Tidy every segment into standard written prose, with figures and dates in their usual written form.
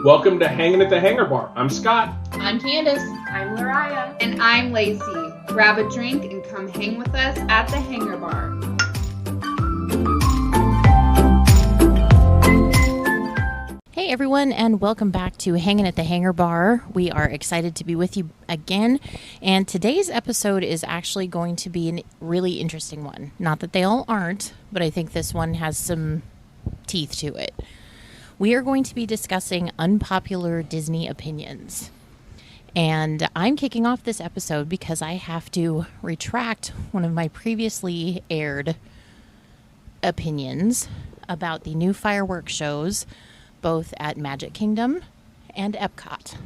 Welcome to Hanging at the Hangar Bar. I'm Scott. I'm Candace. I'm Lariah. And I'm Lacey. Grab a drink and come hang with us at the Hangar Bar. Hey everyone, and welcome back to Hanging at the Hangar Bar. We are excited to be with you again, and today's episode is actually going to be a really interesting one. Not that they all aren't, but I think this one has some teeth to it. We are going to be discussing unpopular Disney opinions. And I'm kicking off this episode because I have to retract one of my previously aired opinions about the new fireworks shows, both at Magic Kingdom and Epcot.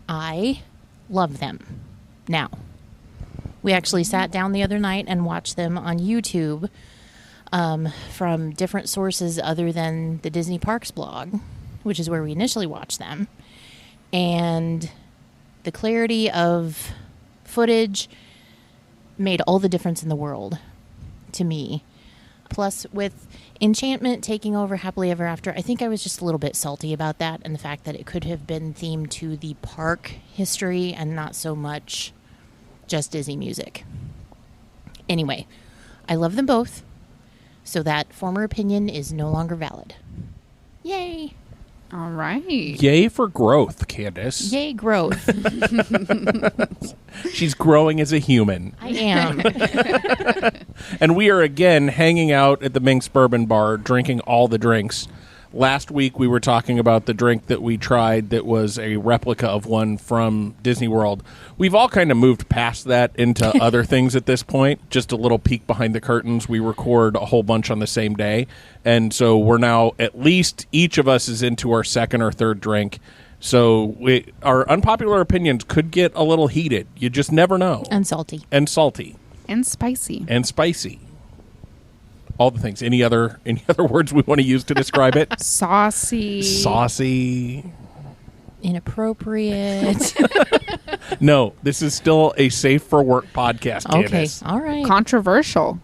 I love them. Now, we actually sat down the other night and watched them on YouTube from different sources other than the Disney Parks blog, which is where we initially watched them. And the clarity of footage made all the difference in the world to me. Plus, with Enchantment taking over Happily Ever After, I think I was just a little bit salty about that and the fact that it could have been themed to the park history and not so much just Disney music. Anyway, I love them both, so that former opinion is no longer valid. Yay! All right. Yay for growth, Candace. Yay, growth. She's growing as a human. I am. And we are again hanging out at the Minx Bourbon Bar, drinking all the drinks. Last week we were talking about the drink that we tried that was a replica of one from Disney World. We've all kind of moved past that into other things at this point. Just a little peek behind the curtains. We record a whole bunch on the same day. And so we're now, at least each of us is into our second or third drink. So our unpopular opinions could get a little heated. You just never know. And salty. And salty. And spicy. And spicy. All the things. Any other words we want to use to describe it? Saucy. Saucy. Inappropriate. No, this is still a safe for work podcast, Candace. Okay, all right. Controversial.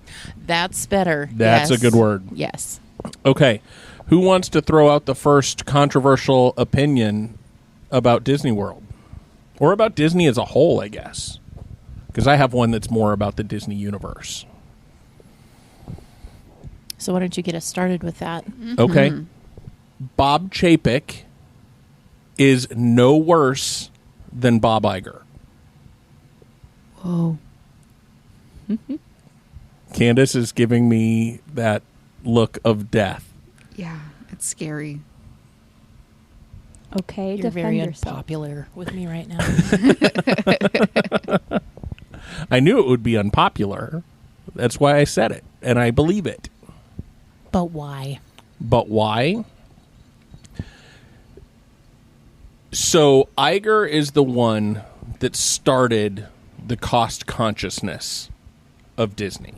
That's better. That's Yes. a good word. Yes. Okay. Who wants to throw out the first controversial opinion about Disney World? Or about Disney as a whole, I guess. Because I have one that's more about the Disney universe. So why don't you get us started with that? Okay. Bob Chapek is no worse than Bob Iger. Whoa. Candace is giving me that look of death. Yeah, it's scary. Okay, You're defend very yourself. unpopular with me right now. I knew it would be unpopular. That's why I said it, and I believe it. But why? But why? So Iger is the one that started the cost consciousness of Disney.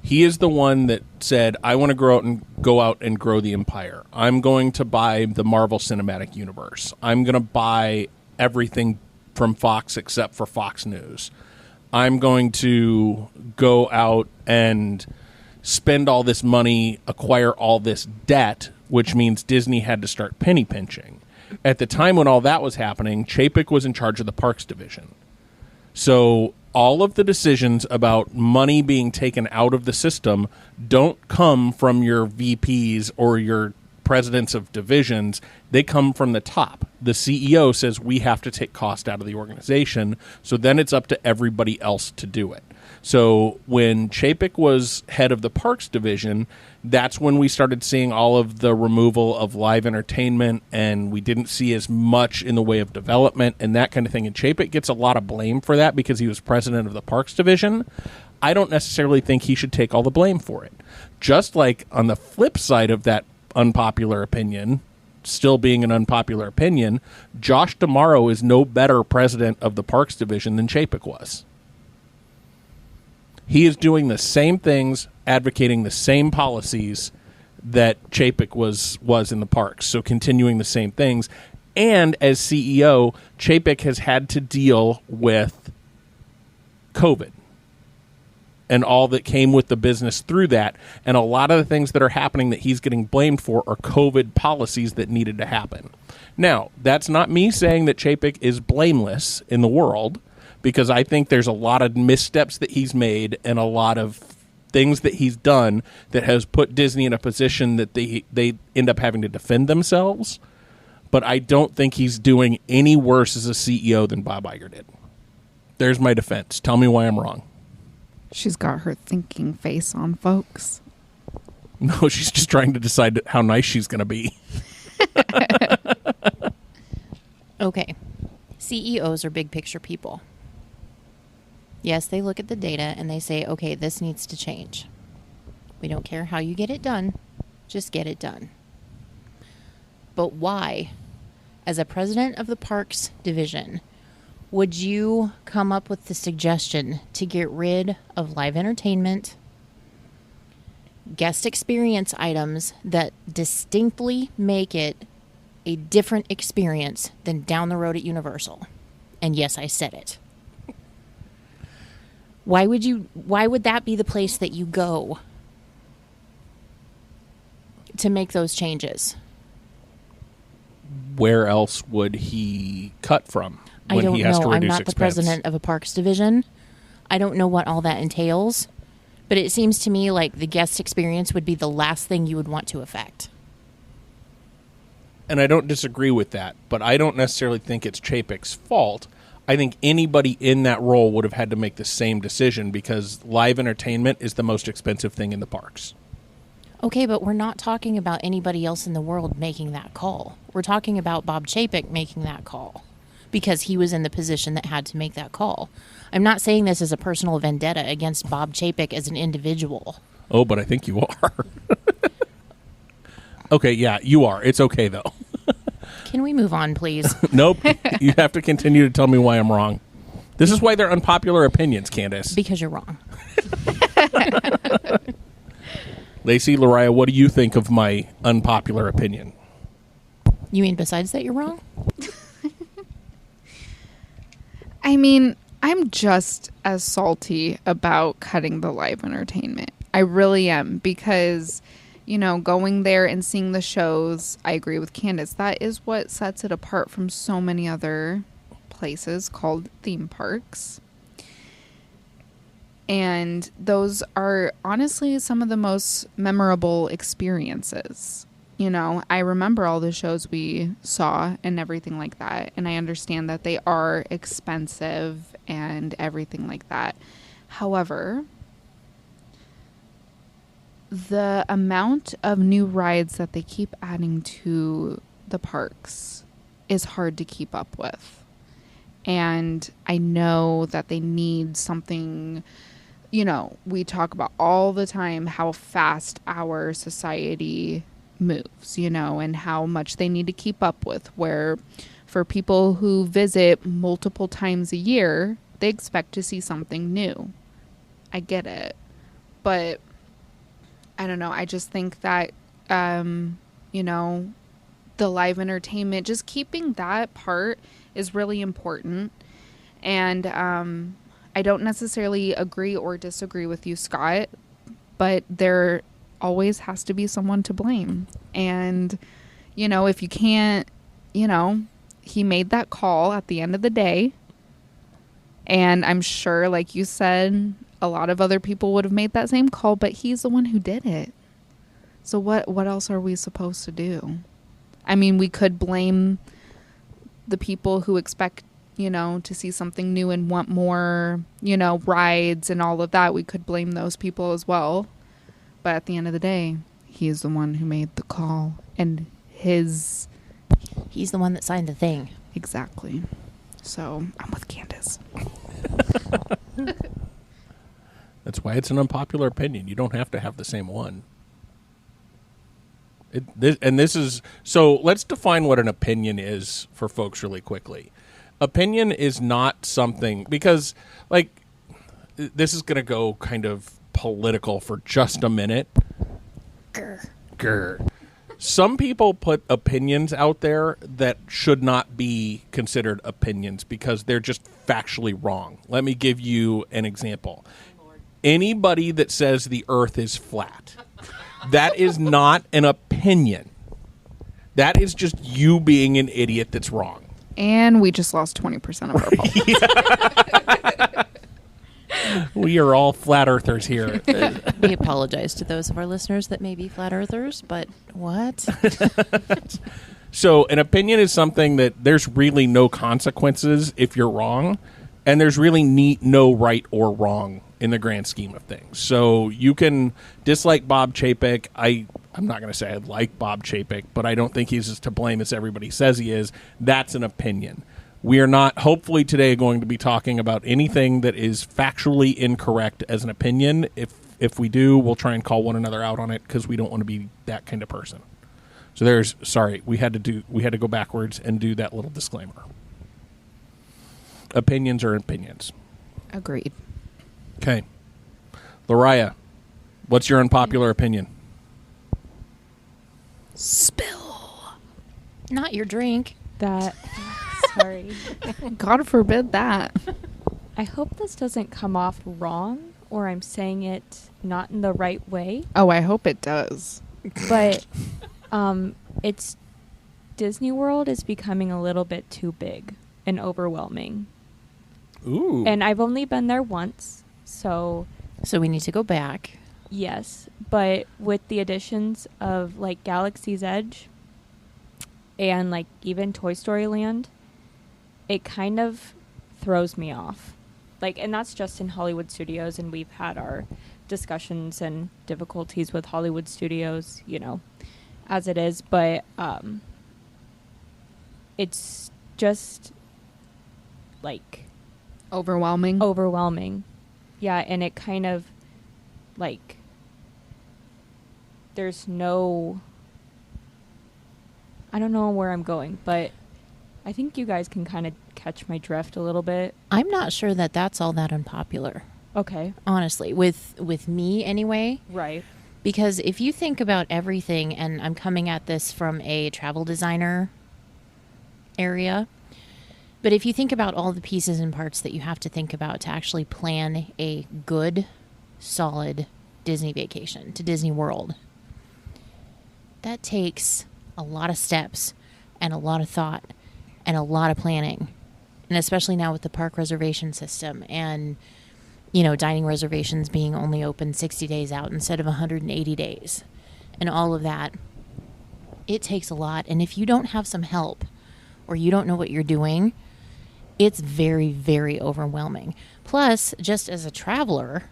He is the one that said, I want to go out and grow the empire. I'm going to buy the Marvel Cinematic Universe. I'm going to buy everything from Fox except for Fox News. I'm going to go out and spend all this money, acquire all this debt, which means Disney had to start penny pinching. At the time when all that was happening, Chapek was in charge of the parks division. So all of the decisions about money being taken out of the system don't come from your VPs or your presidents of divisions. They come from the top. The CEO says we have to take cost out of the organization, so then it's up to everybody else to do it. So when Chapek was head of the parks division, that's when we started seeing all of the removal of live entertainment, and we didn't see as much in the way of development and that kind of thing. And Chapek gets a lot of blame for that because he was president of the parks division. I don't necessarily think he should take all the blame for it. Just like on the flip side of that unpopular opinion, still being an unpopular opinion, Josh D'Amaro is no better president of the parks division than Chapek was. He is doing the same things, advocating the same policies that Chapek was in the parks, so continuing the same things. And as CEO, Chapek has had to deal with COVID and all that came with the business through that. And a lot of the things that are happening that he's getting blamed for are COVID policies that needed to happen. Now, that's not me saying that Chapek is blameless in the world, because I think there's a lot of missteps that he's made and a lot of things that he's done that has put Disney in a position that they end up having to defend themselves. But I don't think he's doing any worse as a CEO than Bob Iger did. There's my defense. Tell me why I'm wrong. She's got her thinking face on, folks. No, she's just trying to decide how nice she's going to be. Okay. CEOs are big picture people. Yes, they look at the data and they say, okay, this needs to change. We don't care how you get it done. Just get it done. But why, as a president of the Parks Division, would you come up with the suggestion to get rid of live entertainment, guest experience items that distinctly make it a different experience than down the road at Universal? And yes, I said it. Why would that be the place that you go to make those changes? Where else would he cut from I when don't he has know. to I'm reduce not expense? the president of a Parks Division. I don't know what all that entails, but it seems to me like the guest experience would be the last thing you would want to affect. And I don't disagree with that, but I don't necessarily think it's Chapek's fault. I think anybody in that role would have had to make the same decision, because live entertainment is the most expensive thing in the parks. Okay, but we're not talking about anybody else in the world making that call. We're talking about Bob Chapek making that call because he was in the position that had to make that call. I'm not saying this as a personal vendetta against Bob Chapek as an individual. Oh, but I think you are. Okay, yeah, you are. It's okay, though. Can we move on, please? Nope. You have to continue to tell me why I'm wrong. This is why they're unpopular opinions, Candace. Because you're wrong. Lacey, Lariah, what do you think of my unpopular opinion? You mean besides that you're wrong? I mean, I'm just as salty about cutting the live entertainment. I really am, because, you know, going there and seeing the shows, I agree with Candace, that is what sets it apart from so many other places called theme parks. And those are honestly some of the most memorable experiences. You know, I remember all the shows we saw and everything like that. And I understand that they are expensive and everything like that. However, the amount of new rides that they keep adding to the parks is hard to keep up with. And I know that they need something. You know, we talk about all the time how fast our society moves, you know, and how much they need to keep up with, where for people who visit multiple times a year, they expect to see something new. I get it. But I don't know. I just think that, you know, the live entertainment, just keeping that part is really important. And, I don't necessarily agree or disagree with you, Scott, but there always has to be someone to blame. And, you know, if you can't, you know, he made that call at the end of the day. And I'm sure, like you said, a lot of other people would have made that same call, but he's the one who did it. So what else are we supposed to do? I mean, we could blame the people who expect, you know, to see something new and want more, you know, rides and all of that. We could blame those people as well. But at the end of the day, he's the one who made the call. And he's the one that signed the thing. Exactly. So I'm with Candace. That's why it's an unpopular opinion. You don't have to have the same one. This is... So let's define what an opinion is for folks really quickly. Opinion is not something, because, like, this is going to go kind of political for just a minute. Grr. Some people put opinions out there that should not be considered opinions because they're just factually wrong. Let me give you an example. Anybody that says the earth is flat, that is not an opinion. That is just you being an idiot that's wrong. And we just lost 20% of our poll. We are all flat earthers here. We apologize to those of our listeners that may be flat earthers, but what? So an opinion is something that there's really no consequences if you're wrong, and there's really no right or wrong in the grand scheme of things. So you can dislike Bob Chapek. I'm not going to say I like Bob Chapek, but I don't think he's as to blame as everybody says he is. That's an opinion. We are not, hopefully today, going to be talking about anything that is factually incorrect as an opinion. If we do, we'll try and call one another out on it because we don't want to be that kind of person. So we had to go backwards and do that little disclaimer. Opinions are opinions. Agreed. Okay. Lariah, what's your unpopular opinion? Spill. Not your drink. Sorry. God forbid that. I hope this doesn't come off wrong or I'm saying it not in the right way. Oh, I hope it does. But it's Disney World is becoming a little bit too big and overwhelming. Ooh. And I've only been there once, so we need to go back. yes. But with the additions of like Galaxy's Edge and like even Toy Story Land, it kind of throws me off. Like, and that's just in Hollywood Studios, and we've had our discussions and difficulties with Hollywood Studios, as it is, but it's just like Overwhelming. Yeah, and it kind of like there's no, I don't know where I'm going, but I think you guys can kind of catch my drift a little bit. I'm not sure that that's all that unpopular, Okay. honestly, with me anyway. Right. Because if you think about everything, and I'm coming at this from a travel designer area, but if you think about all the pieces and parts that you have to think about to actually plan a good, solid Disney vacation to Disney World, that takes a lot of steps and a lot of thought and a lot of planning. And especially now with the park reservation system and, dining reservations being only open 60 days out instead of 180 days and all of that, it takes a lot. And if you don't have some help or you don't know what you're doing, it's very, very overwhelming. Plus, just as a traveler,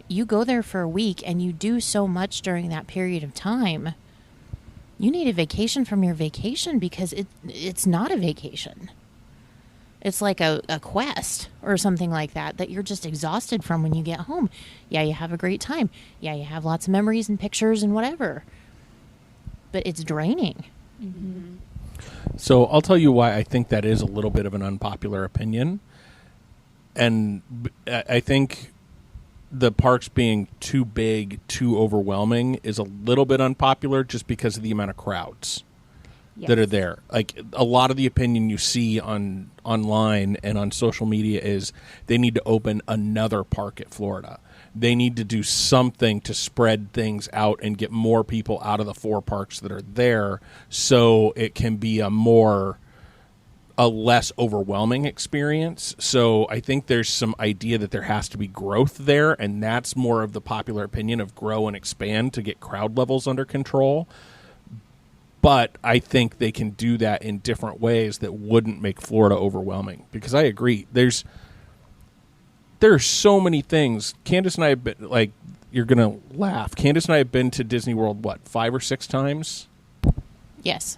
you go there for a week and you do so much during that period of time. You need a vacation from your vacation because it's not a vacation. It's like a quest or something like that you're just exhausted from when you get home. Yeah, you have a great time. Yeah, you have lots of memories and pictures and whatever. But it's draining. Mm-hmm. So I'll tell you why I think that is a little bit of an unpopular opinion. And I think the parks being too big, too overwhelming is a little bit unpopular just because of the amount of crowds that are there. Like, a lot of the opinion you see online and on social media is they need to open another park at Florida. They need to do something to spread things out and get more people out of the 4 parks that are there so it can be a less overwhelming experience. So I think there's some idea that there has to be growth there, and that's more of the popular opinion of grow and expand to get crowd levels under control. But I think they can do that in different ways that wouldn't make Florida overwhelming. Because I agree, there are so many things. Candace and I have been, like, you're going to laugh. Candace and I have been to Disney World, 5 or 6 times? Yes.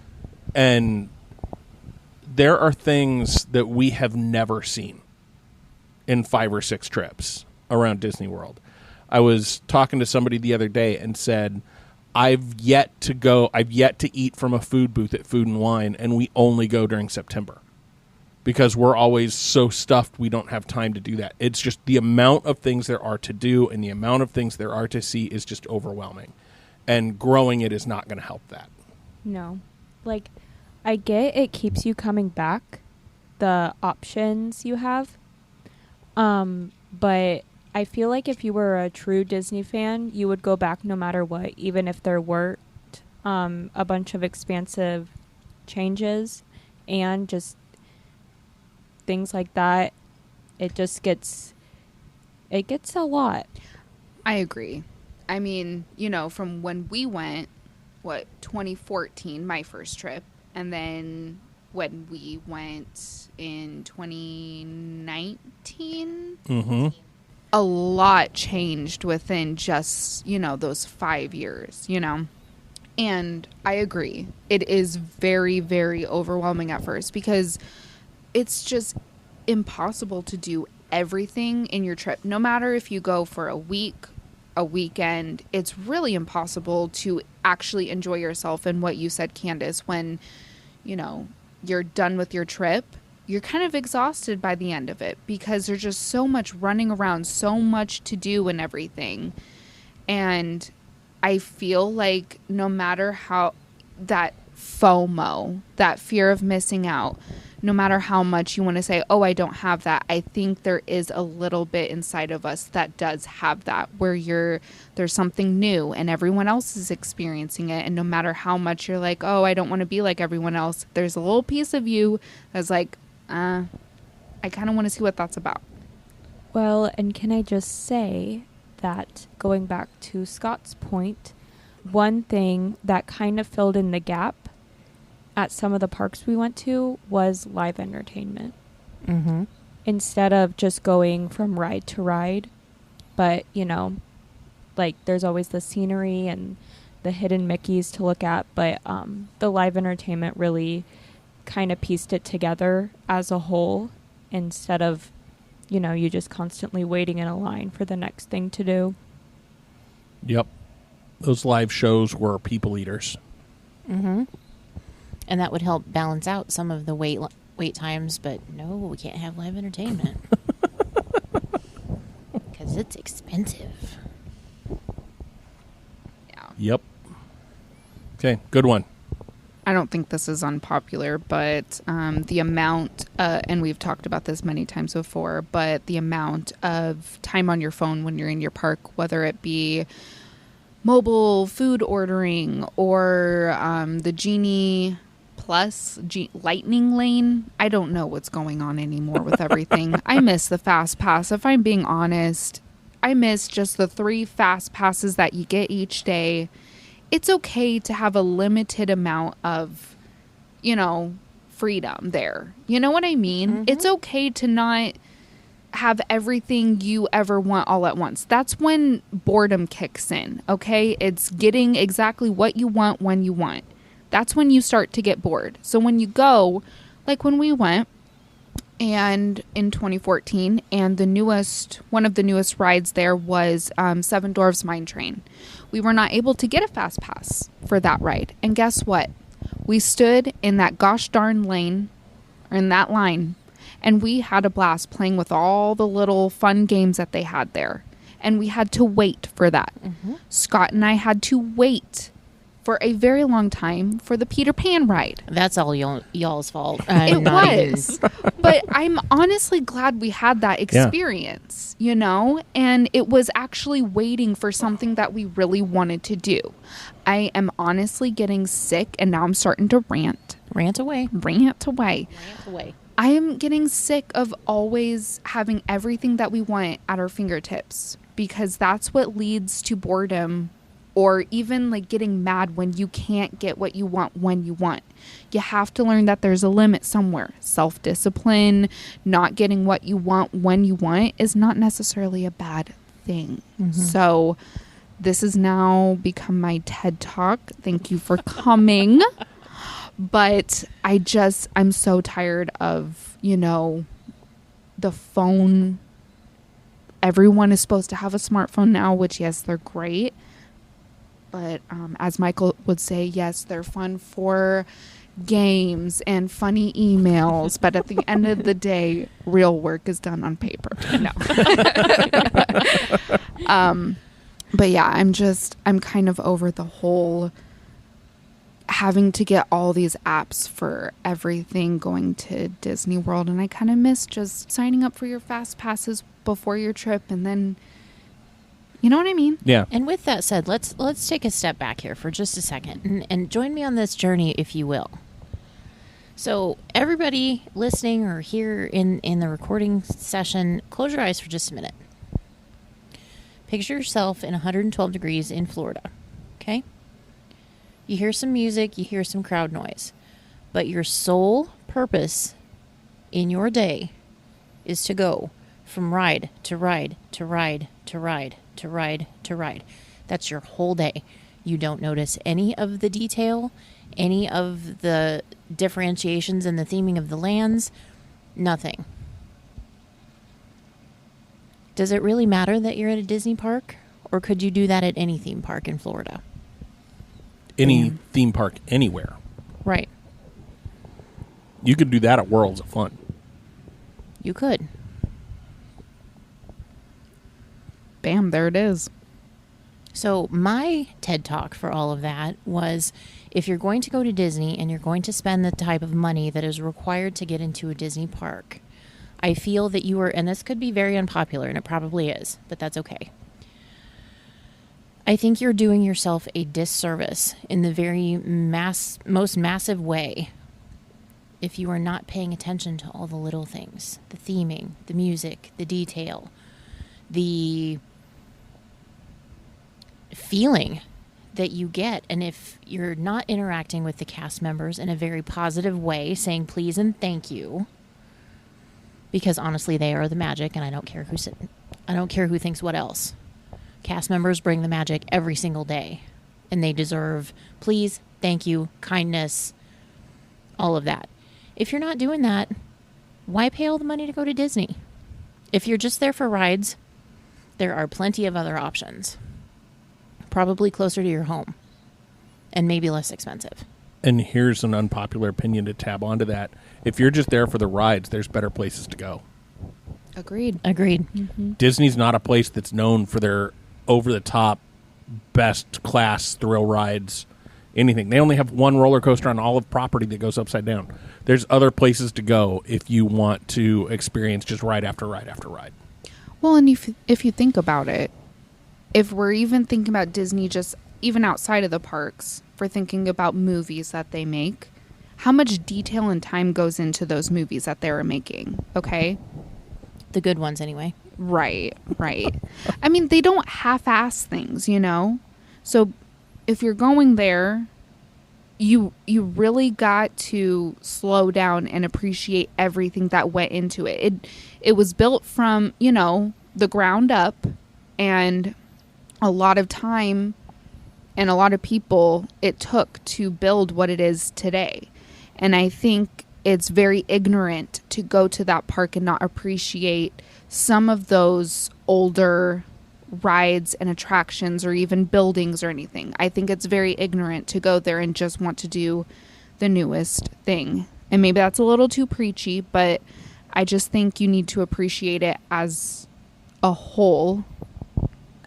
And there are things that we have never seen in 5 or 6 trips around Disney World. I was talking to somebody the other day and said, I've yet to eat from a food booth at Food and Wine, and we only go during September because we're always so stuffed we don't have time to do that. It's just the amount of things there are to do and the amount of things there are to see is just overwhelming. And growing it is not going to help that. No. Like, I get it keeps you coming back, the options you have. But I feel like if you were a true Disney fan, you would go back no matter what, even if there weren't a bunch of expansive changes and just things like that. It just gets a lot. I agree. I mean, from when we went, 2014, my first trip, and then when we went in 2019, a lot changed within just, those 5 years, And I agree. It is very, very overwhelming at first because it's just impossible to do everything in your trip. No matter if you go for a week, a weekend, it's really impossible to actually enjoy yourself. And what you said, Candace, when, you're done with your trip, you're kind of exhausted by the end of it because there's just so much running around, so much to do and everything. And I feel like no matter how that FOMO, that fear of missing out, no matter how much you want to say, oh, I don't have that, I think there is a little bit inside of us that does have that, where there's something new and everyone else is experiencing it. And no matter how much you're like, oh, I don't want to be like everyone else, there's a little piece of you that's like, I kind of want to see what that's about. Well, and can I just say that going back to Scott's point, one thing that kind of filled in the gap at some of the parks we went to was live entertainment. Mm-hmm. Instead of just going from ride to ride. But, there's always the scenery and the hidden Mickeys to look at. But the live entertainment really kind of pieced it together as a whole instead of, you just constantly waiting in a line for the next thing to do. Yep. Those live shows were people eaters. Mm-hmm. And that would help balance out some of the wait times, but no, we can't have live entertainment. Because it's expensive. Yeah. Yep. Okay, good one. I don't think this is unpopular, but the amount, and we've talked about this many times before, but the amount of time on your phone when you're in your park, whether it be mobile food ordering or the Genie Plus Lightning Lane. I don't know what's going on anymore with everything. I miss the Fast Pass. If I'm being honest, I miss just the 3 Fast Passes that you get each day. It's okay to have a limited amount of, freedom there. You know what I mean? Mm-hmm. It's okay to not have everything you ever want all at once. That's when boredom kicks in, okay? It's getting exactly what you want when you want. That's when you start to get bored. So when you go, like when we went, and in 2014, and one of the newest rides there was Seven Dwarfs Mine Train. We were not able to get a fast pass for that ride. And guess what? We stood in that gosh darn lane, or in that line, and we had a blast playing with all the little fun games that they had there. And we had to wait for that. Mm-hmm. Scott and I had to wait for a very long time for the Peter Pan ride. That's all y'all's fault. It was. But I'm honestly glad we had that experience, and it was actually waiting for something that we really wanted to do. I am honestly getting sick, and now I'm starting to rant. Rant away. I am getting sick of always having everything that we want at our fingertips, because that's what leads to boredom, or even like getting mad when you can't get what you want when you want. You have to learn that there's a limit somewhere. Self-discipline, not getting what you want when you want is not necessarily a bad thing. Mm-hmm. So this has now become my TED Talk. Thank you for coming. But I'm so tired of, the phone. Everyone is supposed to have a smartphone now, which, yes, they're great. But as Michael would say, yes, they're fun for games and funny emails. But at the end of the day, real work is done on paper. No. But yeah, I'm kind of over the whole having to get all these apps for everything going to Disney World. And I kind of miss just signing up for your fast passes before your trip, and then, you know what I mean? Yeah. And with that said, let's take a step back here for just a second and join me on this journey, if you will. So everybody listening or here in the recording session, close your eyes for just a minute. Picture yourself in 112 degrees in Florida, okay? You hear some music, you hear some crowd noise, but your sole purpose in your day is to go from ride to ride to ride to ride to ride to ride. That's your whole day. You don't notice any of the detail, any of the differentiations in the theming of the lands, nothing. Does it really matter that you're at a Disney park, or could you do that at any theme park in Florida? Any theme park anywhere. Right. You could do that at Worlds of Fun. You could. Bam, there it is. So my TED Talk for all of that was, if you're going to go to Disney and you're going to spend the type of money that is required to get into a Disney park, I feel that you are, and this could be very unpopular, and it probably is, but that's okay. I think you're doing yourself a disservice in the very most massive way if you are not paying attention to all the little things, the theming, the music, the detail, the feeling that you get. And if you're not interacting with the cast members in a very positive way, saying please and thank you, because honestly they are the magic, and I don't care who thinks what else. Cast members bring the magic every single day, and they deserve please, thank you, kindness, all of that. If you're not doing that, why pay all the money to go to Disney? If you're just there for rides, there are plenty of other options, probably closer to your home and maybe less expensive. And here's an unpopular opinion to tab onto that. If you're just there for the rides, there's better places to go. Agreed. Mm-hmm. Disney's not a place that's known for their over-the-top, best-class thrill rides, anything. They only have one roller coaster on all of property that goes upside down. There's other places to go if you want to experience just ride after ride after ride. Well, and if you think about it, if we're even thinking about Disney just even outside of the parks, for thinking about movies that they make, how much detail and time goes into those movies that they're making, okay? The good ones, anyway. Right. I mean, they don't half-ass things, you know? So if you're going there, you really got to slow down and appreciate everything that went into it. It was built from, the ground up, and a lot of time and a lot of people it took to build what it is today. And I think it's very ignorant to go to that park and not appreciate some of those older rides and attractions or even buildings or anything. I think it's very ignorant to go there and just want to do the newest thing. And maybe that's a little too preachy, but I just think you need to appreciate it as a whole.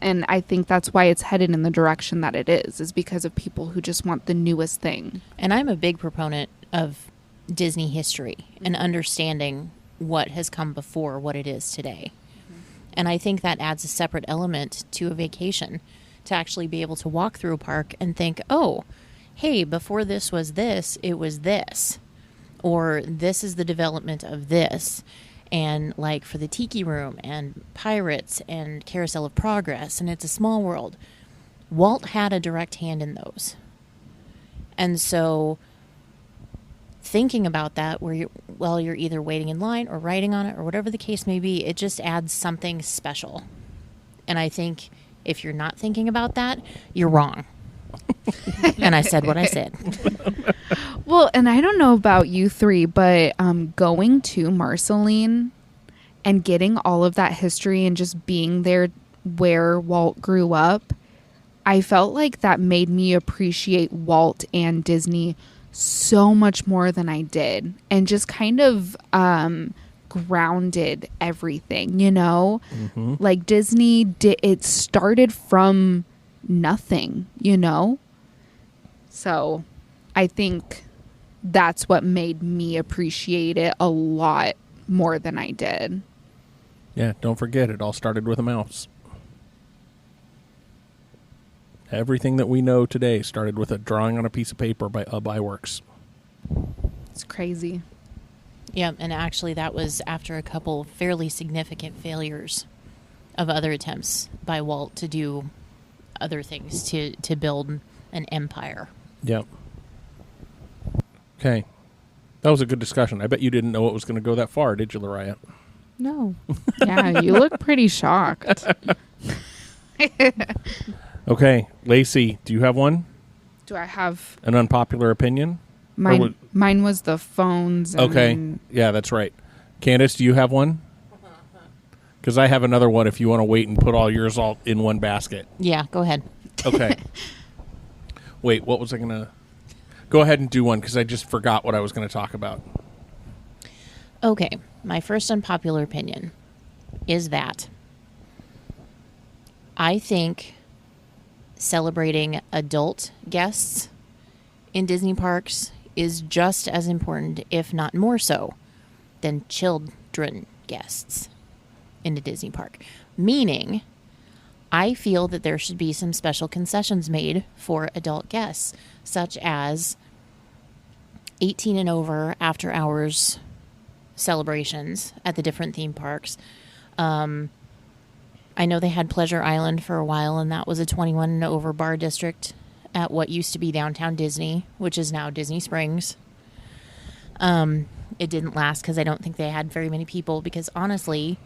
And I think that's why it's headed in the direction that it is because of people who just want the newest thing. And I'm a big proponent of Disney history and understanding what has come before what it is today. And I think that adds a separate element to a vacation, to actually be able to walk through a park and think, oh, hey, before this was this, it was this. Or this is the development of this. And like for the Tiki Room and Pirates and Carousel of Progress and It's a Small World, Walt had a direct hand in those. And so thinking about that where you're either waiting in line or writing on it or whatever the case may be, it just adds something special. And I think if you're not thinking about that, you're wrong. And I said what I said. Well, and I don't know about you three, but going to Marceline and getting all of that history and just being there where Walt grew up, I felt like that made me appreciate Walt and Disney so much more than I did, and just kind of grounded everything, Mm-hmm. Like Disney it started from nothing, so I think that's what made me appreciate it a lot more than I did. Yeah, don't forget, it all started with a mouse. Everything that we know today started with a drawing on a piece of paper by iWorks. It's crazy. Yeah, and actually that was after a couple fairly significant failures of other attempts by Walt to do other things to build an empire. Yep. Okay. That was a good discussion. I bet you didn't know it was going to go that far, did you, Lariah? No. Yeah, you look pretty shocked. Okay. Lacey, do you have one? Do I have... An unpopular opinion? Mine was the phones. And Okay. Yeah, that's right. Candace, do you have one? Because I have another one if you want to wait and put all yours all in one basket. Yeah, go ahead. Okay. Wait, what was I going to... Go ahead and do one because I just forgot what I was going to talk about. Okay, my first unpopular opinion is that I think celebrating adult guests in Disney parks is just as important, if not more so, than children guests in a Disney park. Meaning, I feel that there should be some special concessions made for adult guests, such as 18 and over after hours celebrations at the different theme parks. I know they had Pleasure Island for a while, and that was a 21 and over bar district at what used to be Downtown Disney, which is now Disney Springs. It didn't last because I don't think they had very many people, because honestly,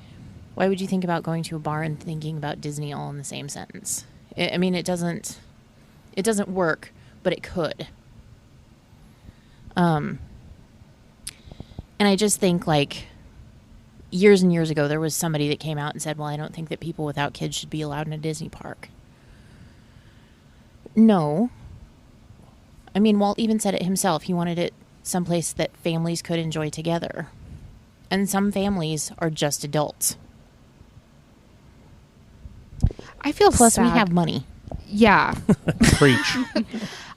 why would you think about going to a bar and thinking about Disney all in the same sentence? I mean, it doesn't work, but it could. And I just think, like, years and years ago, there was somebody that came out and said, well, I don't think that people without kids should be allowed in a Disney park. No. I mean, Walt even said it himself. He wanted it someplace that families could enjoy together. And some families are just adults. I feel Plus, sad. we have money. Yeah. Preach.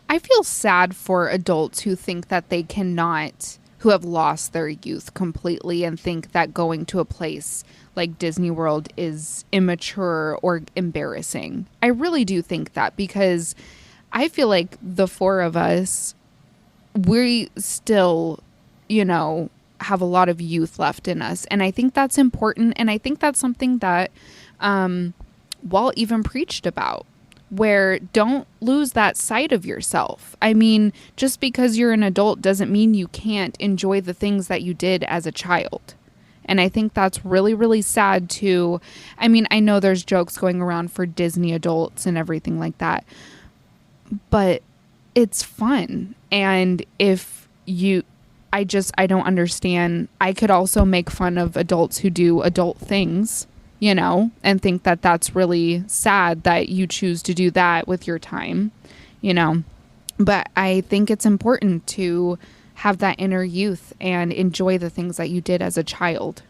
I feel sad for adults who think that they cannot, who have lost their youth completely and think that going to a place like Disney World is immature or embarrassing. I really do think that, because I feel like the four of us, we still, have a lot of youth left in us. And I think that's important. And I think that's something that Walt even preached about, where don't lose that sight of yourself. I mean, just because you're an adult doesn't mean you can't enjoy the things that you did as a child. And I think that's really, really sad too. I mean, I know there's jokes going around for Disney adults and everything like that, but it's fun. And I don't understand. I could also make fun of adults who do adult things, and think that that's really sad that you choose to do that with your time, But I think it's important to have that inner youth and enjoy the things that you did as a child.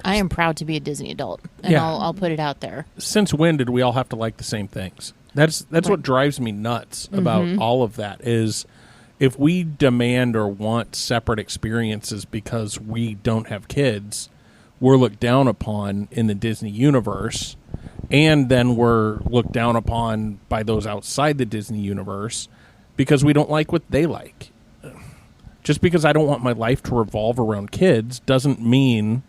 I am proud to be a Disney adult, and Yeah. I'll put it out there. Since when did we all have to like the same things? That's what drives me nuts about all of that is if we demand or want separate experiences because we don't have kids, we're looked down upon in the Disney universe, and then we're looked down upon by those outside the Disney universe because we don't like what they like. Just because I don't want my life to revolve around kids doesn't mean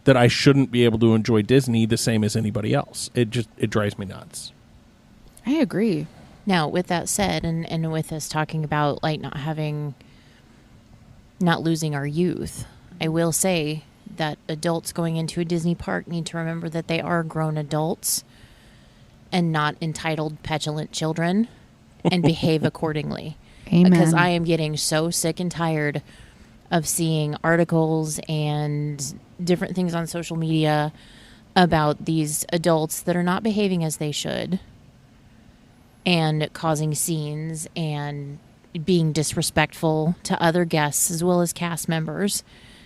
that I shouldn't be able to enjoy Disney the same as anybody else. It drives me nuts. I agree. Now, with that said, and with us talking about like not losing our youth, I will say that adults going into a Disney park need to remember that they are grown adults and not entitled, petulant children, and behave accordingly. Amen. Because I am getting so sick and tired of seeing articles and different things on social media about these adults that are not behaving as they should and causing scenes and being disrespectful to other guests as well as cast members.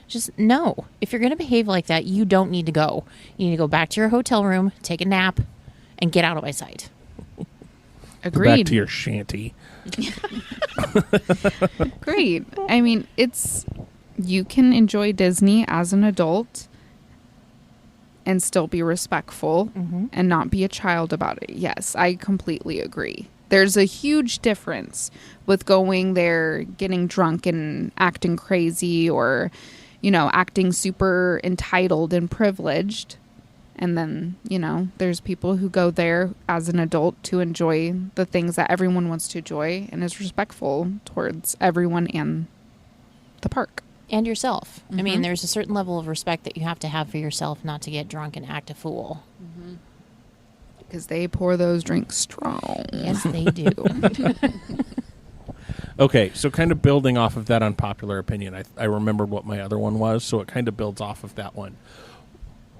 Just no. If you're going to behave like that, you don't need to go. You need to go back to your hotel room, take a nap, and get out of my sight. Agreed. Back to your shanty. Great. I mean, you can enjoy Disney as an adult and still be respectful and not be a child about it. Yes, I completely agree. There's a huge difference with going there, getting drunk and acting crazy, or, you know, acting super entitled and privileged. And then, you know, there's people who go there as an adult to enjoy the things that everyone wants to enjoy and is respectful towards everyone and the park. And yourself. I mean, there's a certain level of respect that you have to have for yourself not to get drunk and act a fool. Because they pour those drinks strong. Yes, they do. Okay, so kind of building off of that unpopular opinion, I remembered what my other one was, so it kind of builds off of that one.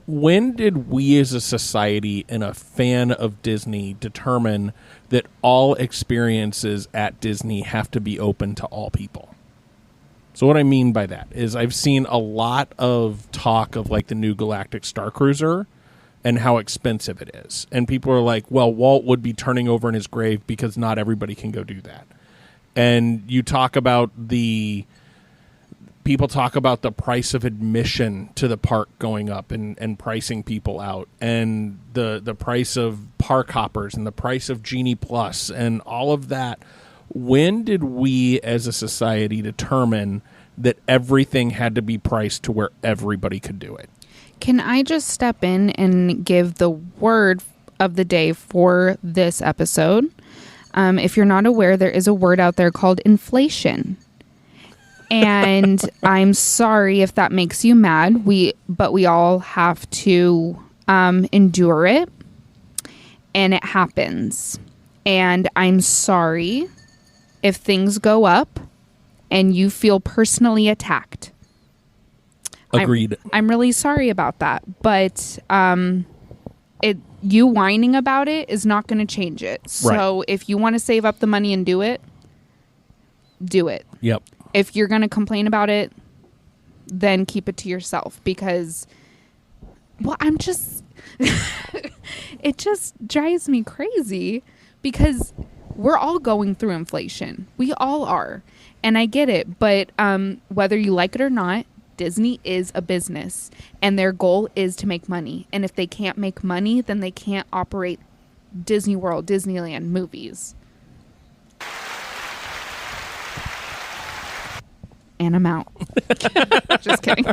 When did we as a society and a fan of Disney determine that all experiences at Disney have to be open to all people? So what I mean by that is I've seen a lot of talk of like the new Galactic Star Cruiser and how expensive it is. And people are like, well, Walt would be turning over in his grave because not everybody can go do that. And you talk about people talk about the price of admission to the park going up and pricing people out, and the price of park hoppers and the price of Genie Plus and all of that. When did we as a society determine that everything had to be priced to where everybody could do it? Can I just step in and give the word of the day for this episode? If you're not aware, there is a word out there called inflation. And I'm sorry if that makes you mad. But we all have to endure it. And it happens. And I'm sorry if things go up and you feel personally attacked. Agreed. I'm really sorry about that. But you whining about it is not going to change it. So if you want to save up the money and do it, do it. Yep. If you're going to complain about it, then keep it to yourself, because, well, it just drives me crazy because we're all going through inflation. We all are. And I get it. But whether you like it or not, Disney is a business and their goal is to make money. And if they can't make money, then they can't operate Disney World, Disneyland movies. And I'm out. Just kidding.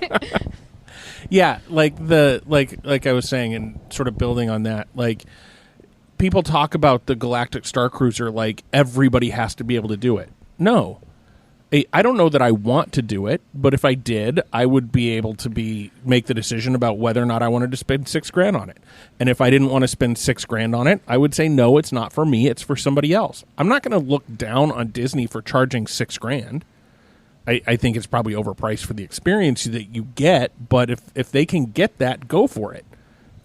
Yeah, like I was saying, and sort of building on that, like people talk about the Galactic Star Cruiser like everybody has to be able to do it. No. I don't know that I want to do it, but if I did, I would be able to make the decision about whether or not I wanted to spend $6,000 on it. And if I didn't want to spend $6,000 on it, I would say, no, it's not for me. It's for somebody else. I'm not going to look down on Disney for charging $6,000. I think it's probably overpriced for the experience that you get, but if they can get that, go for it.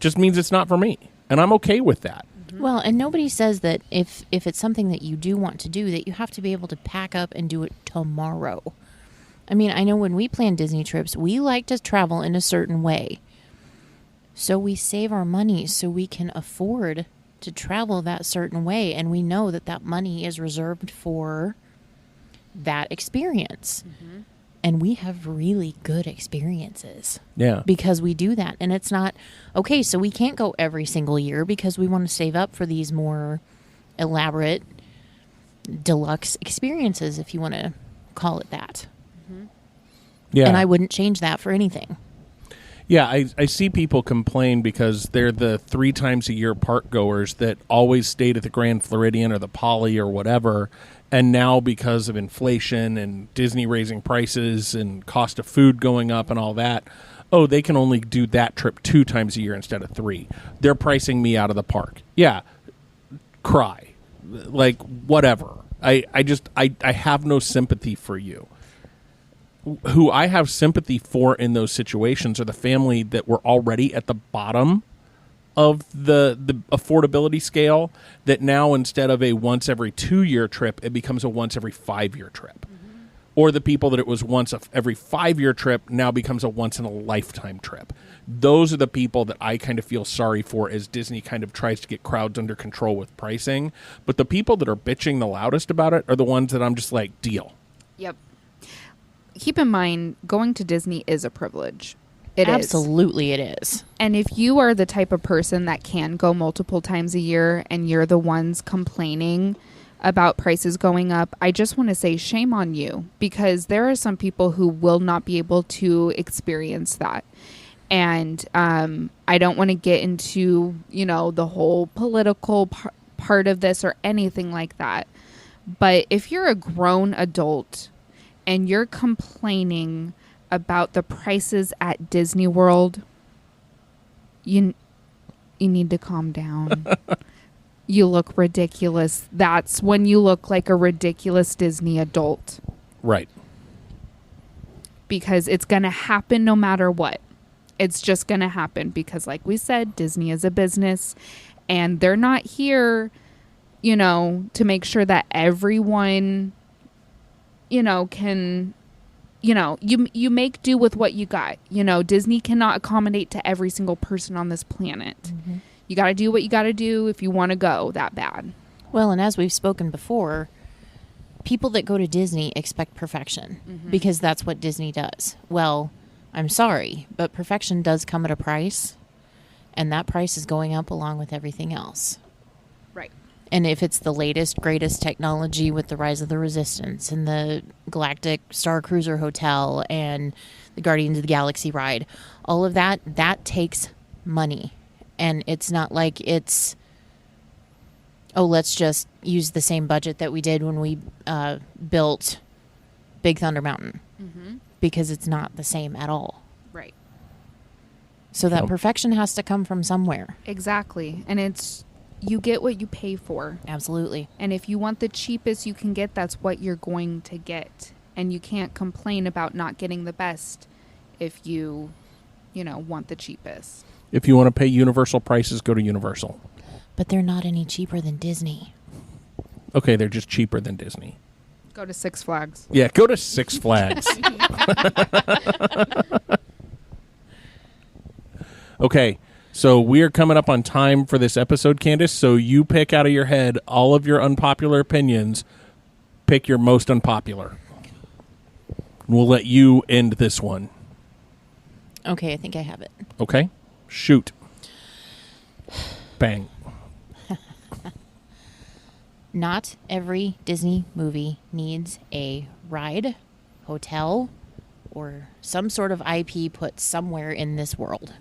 Just means it's not for me, and I'm okay with that. Well, and nobody says that if it's something that you do want to do, that you have to be able to pack up and do it tomorrow. I mean, I know when we plan Disney trips, we like to travel in a certain way. So we save our money so we can afford to travel that certain way, and we know that that money is reserved for that experience. And we have really good experiences. Yeah. Because we do that. And it's not, okay, so we can't go every single year because we want to save up for these more elaborate deluxe experiences, if you want to call it that. Yeah. And I wouldn't change that for anything. Yeah, I see people complain because they're the 3 times a year park goers that always stayed at the Grand Floridian or the Poly or whatever. And now because of inflation and Disney raising prices and cost of food going up and all that, they can only do that trip 2 times a year instead of 3. They're pricing me out of the park. Yeah, cry. Like, whatever. I have no sympathy for you. Who I have sympathy for in those situations are the family that were already at the bottom of the affordability scale, that now instead of a once every 2-year trip, it becomes a once every 5-year trip. Or the people that it was once every 5-year trip now becomes a once in a lifetime trip. Those are the people that I kind of feel sorry for as Disney kind of tries to get crowds under control with pricing. But the people that are bitching the loudest about it are the ones that I'm just like, deal. Yep. Keep in mind, going to Disney is a privilege. It is. Absolutely it is. And if you are the type of person that can go multiple times a year and you're the ones complaining about prices going up, I just want to say shame on you, because there are some people who will not be able to experience that. And I don't want to get into, the whole political part of this or anything like that. But if you're a grown adult and you're complaining about the prices at Disney World, you need to calm down. You look ridiculous. That's when you look like a ridiculous Disney adult. Right. Because it's going to happen no matter what. It's just going to happen because, like we said, Disney is a business and they're not here, to make sure that everyone, can, you make do with what you got. Disney cannot accommodate to every single person on this planet. Mm-hmm. You got to do what you got to do if you want to go that bad. Well, and as we've spoken before, people that go to Disney expect perfection because that's what Disney does. Well, I'm sorry, but perfection does come at a price, and that price is going up along with everything else. Right. And if it's the latest, greatest technology with the Rise of the Resistance and the Galactic Star Cruiser Hotel and the Guardians of the Galaxy ride, all of that takes money. And it's not like it's, let's just use the same budget that we did when we built Big Thunder Mountain. Mm-hmm. Because it's not the same at all. Right. So that perfection has to come from somewhere. Exactly. And it's, you get what you pay for. Absolutely. And if you want the cheapest you can get, that's what you're going to get. And you can't complain about not getting the best if you want the cheapest. If you want to pay Universal prices, go to Universal. But they're not any cheaper than Disney. Okay, they're just cheaper than Disney. Go to Six Flags. Yeah, go to Six Flags. Okay, so we are coming up on time for this episode, Candace. So you pick out of your head all of your unpopular opinions. Pick your most unpopular. We'll let you end this one. Okay, I think I have it. Okay, shoot. Bang. Not every Disney movie needs a ride, hotel, or some sort of IP put somewhere in this world.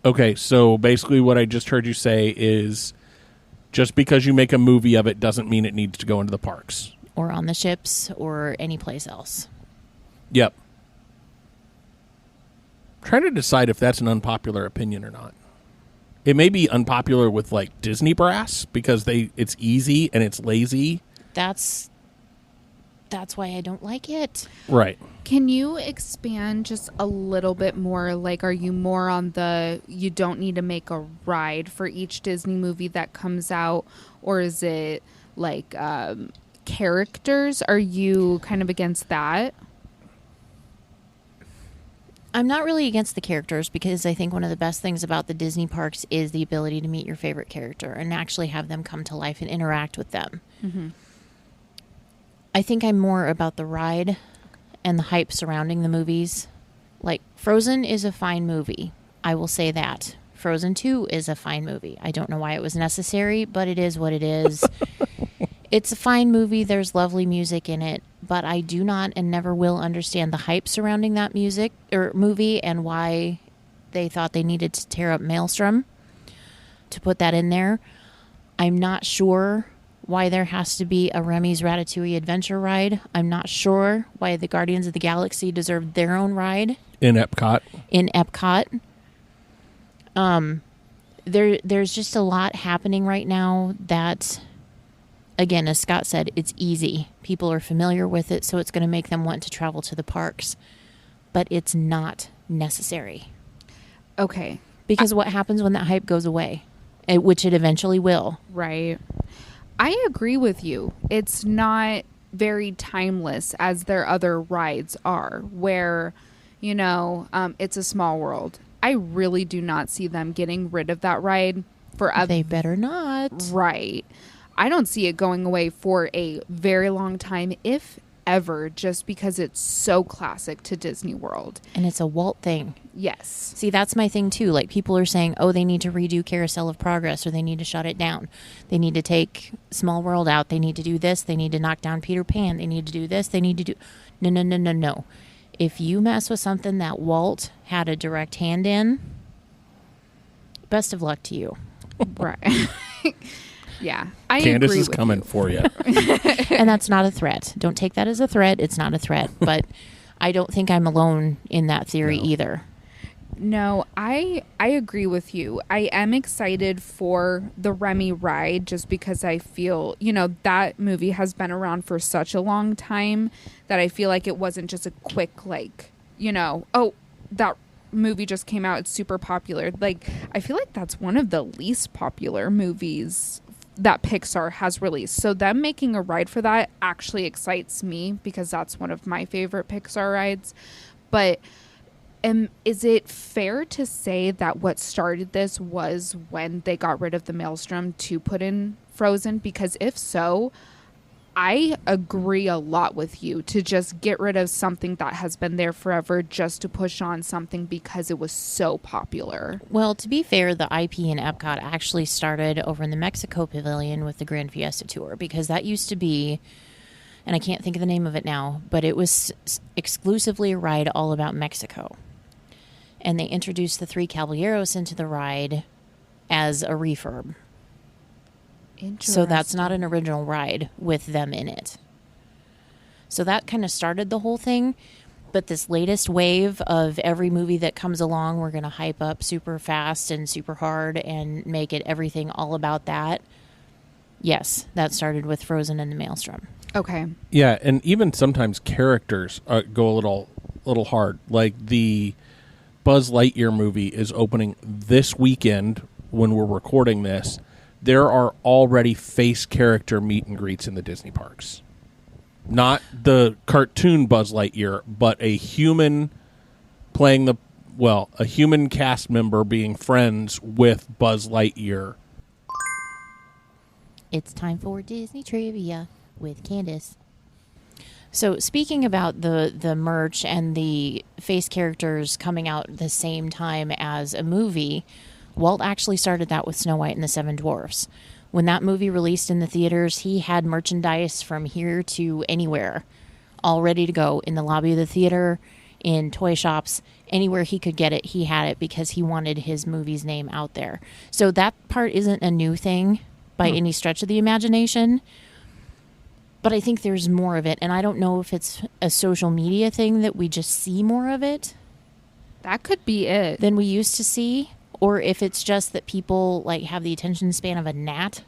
Okay, so basically what I just heard you say is just because you make a movie of it doesn't mean it needs to go into the parks. Or on the ships or any place else. Yep. Trying to decide if that's an unpopular opinion or not. It may be unpopular with like Disney brass because it's easy and it's lazy. That's why I don't like it. Right. Can you expand just a little bit more? Like, are you more on you don't need to make a ride for each Disney movie that comes out? Or is it like characters? Are you kind of against that? I'm not really against the characters because I think one of the best things about the Disney parks is the ability to meet your favorite character and actually have them come to life and interact with them. Mm-hmm. I think I'm more about the ride and the hype surrounding the movies. Like, Frozen is a fine movie. I will say that. Frozen 2 is a fine movie. I don't know why it was necessary, but it is what it is. It's a fine movie. There's lovely music in it, but I do not and never will understand the hype surrounding that music or movie and why they thought they needed to tear up Maelstrom to put that in there. I'm not sure why there has to be a Remy's Ratatouille adventure ride. I'm not sure why the Guardians of the Galaxy deserved their own ride. In Epcot. There's just a lot happening right now that, again, as Scott said, it's easy. People are familiar with it, so it's going to make them want to travel to the parks. But it's not necessary. Okay. Because what happens when that hype goes away? Which it eventually will. Right. I agree with you. It's not very timeless as their other rides are, where, it's a small world. I really do not see them getting rid of that ride for They better not. Right. I don't see it going away for a very long time, if forever just because it's so classic to Disney World. And it's a Walt thing. Yes. See, that's my thing too. Like, people are saying, oh, they need to redo Carousel of Progress, or they need to shut it down. They need to take Small World out. They need to do this. They need to knock down Peter Pan. They need to do this. They need to do... No, no, no, no, no. If you mess with something that Walt had a direct hand in, best of luck to you. Right. Yeah. I Candace agree is with coming you. for you. And that's not a threat. Don't take that as a threat. It's not a threat. But I don't think I'm alone in that theory either. No, I agree with you. I am excited for the Remy ride just because I feel, that movie has been around for such a long time that I feel like it wasn't just a quick, oh, that movie just came out. It's super popular. Like, I feel like that's one of the least popular movies that Pixar has released. So them making a ride for that actually excites me because that's one of my favorite Pixar rides. But is it fair to say that what started this was when they got rid of the Maelstrom to put in Frozen? Because if so, I agree a lot with you to just get rid of something that has been there forever just to push on something because it was so popular. Well, to be fair, the IP in Epcot actually started over in the Mexico Pavilion with the Grand Fiesta Tour, because that used to be, and I can't think of the name of it now, but it was exclusively a ride all about Mexico. And they introduced the Three Caballeros into the ride as a refurb. So that's not an original ride with them in it. So that kind of started the whole thing. But this latest wave of every movie that comes along, we're going to hype up super fast and super hard and make it everything all about that. Yes, that started with Frozen and the Maelstrom. Okay. Yeah, and even sometimes characters go a little hard. Like the Buzz Lightyear movie is opening this weekend when we're recording this. There are already face character meet and greets in the Disney parks. Not the cartoon Buzz Lightyear, but a human playing a human cast member being friends with Buzz Lightyear. It's time for Disney Trivia with Candace. So speaking about the merch and the face characters coming out the same time as a movie, Walt actually started that with Snow White and the Seven Dwarfs. When that movie released in the theaters, he had merchandise from here to anywhere all ready to go in the lobby of the theater, in toy shops, anywhere he could get it, he had it because he wanted his movie's name out there. So that part isn't a new thing by any stretch of the imagination. But I think there's more of it, and I don't know if it's a social media thing that we just see more of it. That could be it. Than we used to see, or if it's just that people have the attention span of a gnat.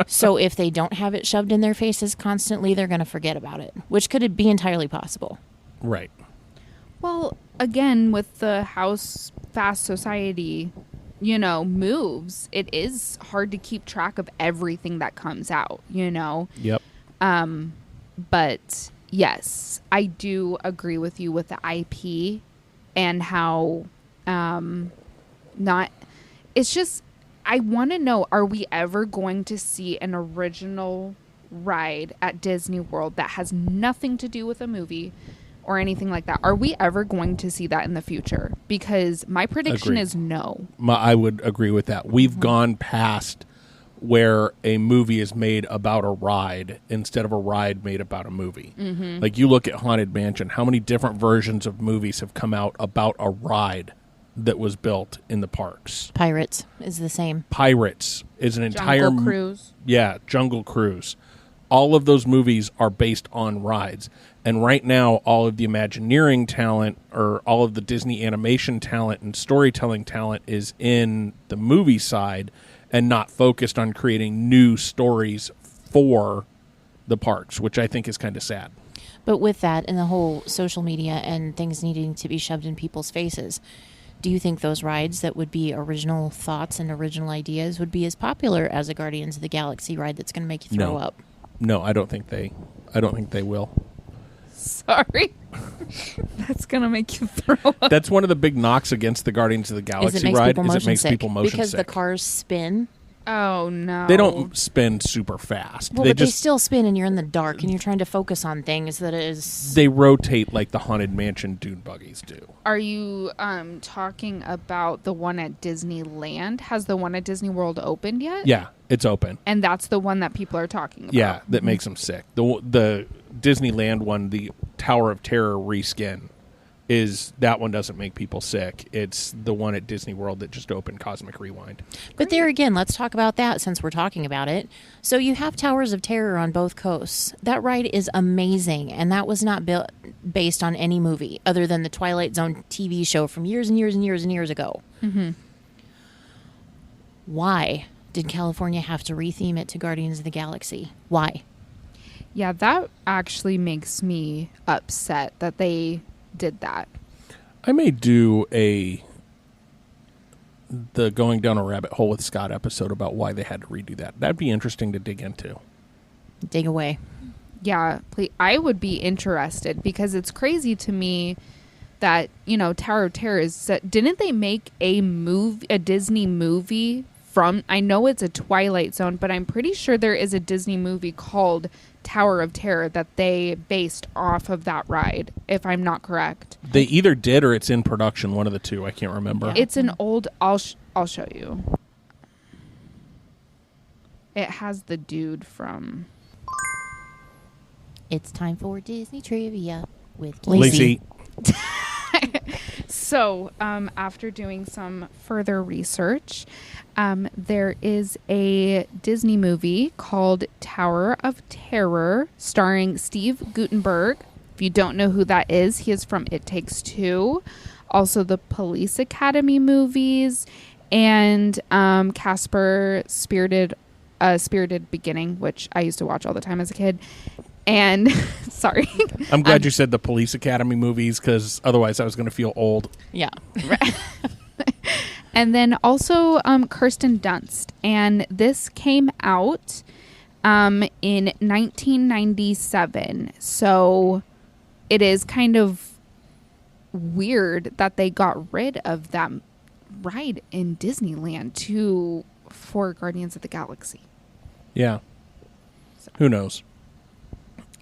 So if they don't have it shoved in their faces constantly, they're going to forget about it, which could be entirely possible. Right. Well, again, with the house fast society, moves, it is hard to keep track of everything that comes out, Yep. But yes, I do agree with you with the IP and how it's just, I want to know, are we ever going to see an original ride at Disney World that has nothing to do with a movie or anything like that? Are we ever going to see that in the future? Because my prediction is no. I would agree with that. We've gone past where a movie is made about a ride instead of a ride made about a movie. Mm-hmm. Like, you look at Haunted Mansion, how many different versions of movies have come out about a ride that was built in the parks? Pirates is the same. Pirates is an entire... Jungle Cruise. Yeah, Jungle Cruise. All of those movies are based on rides. And right now, all of the Imagineering talent, or all of the Disney animation talent and storytelling talent, is in the movie side and not focused on creating new stories for the parks, which I think is kind of sad. But with that and the whole social media and things needing to be shoved in people's faces, do you think those rides that would be original thoughts and original ideas would be as popular as a Guardians of the Galaxy ride that's going to make you throw up? No, I don't think they will. Sorry. That's going to make you throw up. That's one of the big knocks against the Guardians of the Galaxy ride, is it makes people motion because sick. The cars spin. Oh, no. They don't spin super fast. Well, they but they still spin, and you're in the dark, and you're trying to focus on things that is. They rotate like the Haunted Mansion dune buggies do. Are you talking about the one at Disneyland? Has the one at Disney World opened yet? Yeah, it's open. And that's the one that people are talking about. Yeah, that makes them sick. The Disneyland one, the Tower of Terror reskin, that one doesn't make people sick. It's the one at Disney World that just opened, Cosmic Rewind. But there again, let's talk about that since we're talking about it. So you have Towers of Terror on both coasts. That ride is amazing, and that was not based on any movie other than the Twilight Zone TV show from years and years and years and years ago. Mm-hmm. Why did California have to retheme it to Guardians of the Galaxy? Why? Yeah, that actually makes me upset that they did that. I may do the Going Down a Rabbit Hole with Scott episode about why they had to redo that. That'd be interesting to dig into. Dig away. Yeah, please. I would be interested because it's crazy to me that, Tower of Terror didn't they make a Disney movie from, I know it's a Twilight Zone, but I'm pretty sure there is a Disney movie called Tower of Terror that they based off of that ride, if I'm not correct. They either did or it's in production, one of the two. I can't remember. It's an old, I'll show you. It has the dude from... It's time for Disney Trivia with Lacey. So, after doing some further research, there is a Disney movie called Tower of Terror starring Steve Guttenberg. If you don't know who that is, he is from It Takes Two. Also the Police Academy movies and Casper Spirited Beginning, which I used to watch all the time as a kid. And sorry. I'm glad you said the Police Academy movies because otherwise I was going to feel old. Yeah. And then also Kirsten Dunst. And this came out in 1997. So it is kind of weird that they got rid of that ride in Disneyland for Guardians of the Galaxy. Yeah. Who knows?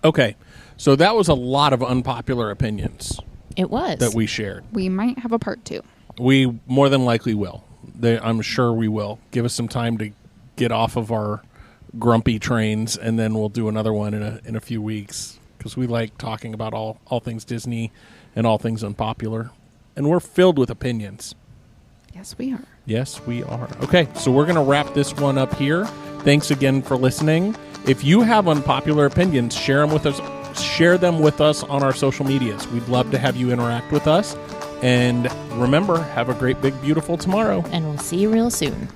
Okay. So that was a lot of unpopular opinions It was. that we shared. We might have a part 2. We more than likely will. I'm sure we will. Give us some time to get off of our grumpy trains, and then we'll do another one in a few weeks because we like talking about all things Disney and all things unpopular. And we're filled with opinions. Yes, we are. Yes, we are. Okay, so we're going to wrap this one up here. Thanks again for listening. If you have unpopular opinions, share them with us. Share them with us on our social medias. We'd love to have you interact with us. And remember, have a great, big, beautiful tomorrow. And we'll see you real soon.